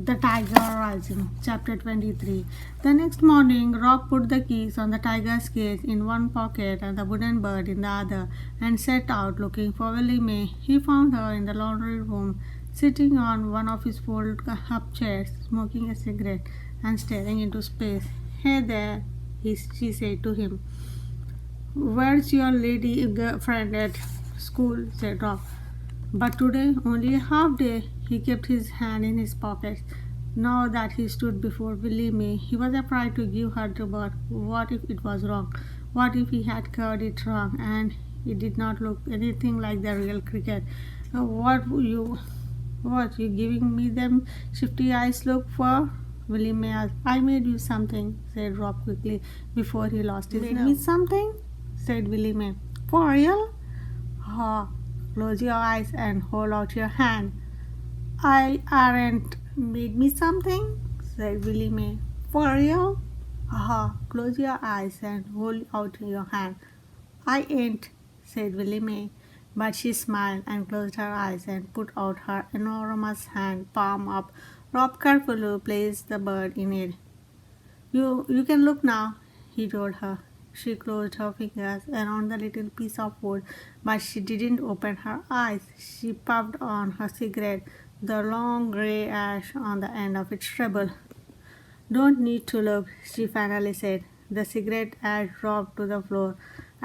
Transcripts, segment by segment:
The Tiger Rising, Chapter 23. The next morning, Rob put the keys on the tiger's cage in one pocket and the wooden bird in the other, and set out looking for Willie Mae. He found her in the laundry room, sitting on one of his fold-up chairs, smoking a cigarette and staring into space. "Hey there," she said to him. "Where's your lady friend at school?" said Rob. But today, only a half day, he kept his hand in his pocket. Now that he stood before Willie Mae, he was afraid to give her the bird. What if it was wrong? What if he had carved it wrong and it did not look anything like the real cricket? What you giving me them shifty eyes look for?" Willie Mae asked. "I made you something," said Rob quickly before he lost his nerve. "Made me something?" said Willie Mae. "For real?" "Ha! Close your eyes and hold out your hand." "I aren't made me something," said Willie Mae. "For real?" "Aha! Close your eyes and hold out your hand." "I ain't," said Willie Mae. But she smiled and closed her eyes and put out her enormous hand, palm up. Rob carefully placed the bird in it. You can look now," he told her. She closed her fingers around the little piece of wood, but she didn't open her eyes. She puffed on her cigarette, the long gray ash on the end of it shriveled. "Don't need to look," she finally said. The cigarette ash dropped to the floor.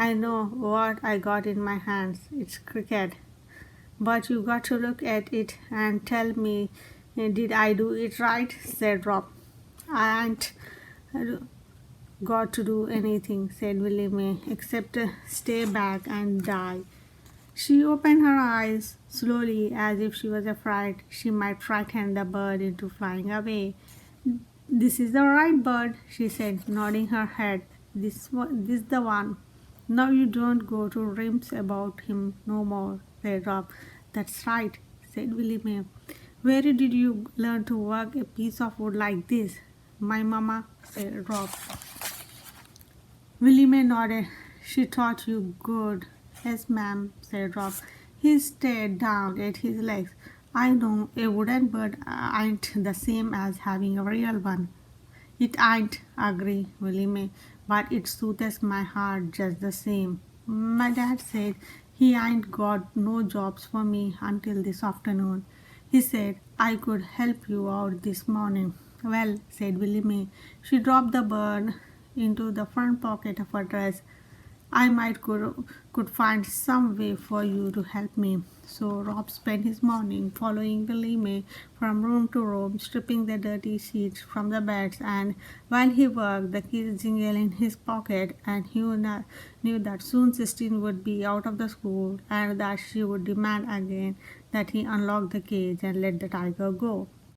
"I know what I got in my hands. It's cricket." "But you got to look at it and tell me, did I do it right?" said Rob. "I ain't got to do anything," said Willie Mae, "except stay back and die." She opened her eyes slowly, as if she was afraid she might frighten the bird into flying away. "This is the right bird," she said, nodding her head. This the one. Now you don't go to rims about him no more," said Rob. "That's right," said Willie Mae. "Where did you learn to work a piece of wood like this?" "My mama," said Rob. Willie Mae nodded. "She taught you good." "Yes, ma'am," said Rob. He stared down at his legs. "I know a wooden bird ain't the same as having a real one." "It ain't," agreed Willie Mae, "but it soothes my heart just the same. My dad said he ain't got no jobs for me until this afternoon. He said I could help you out this morning." "Well," said Willie Mae. She dropped the bird into the front pocket of her dress. "I might could find some way for you to help me." So Rob spent his morning following Willie Mae from room to room, stripping the dirty sheets from the beds, and while he worked, the keys jingled in his pocket, and he knew that soon Sistine would be out of the school, and that she would demand again that he unlock the cage and let the tiger go.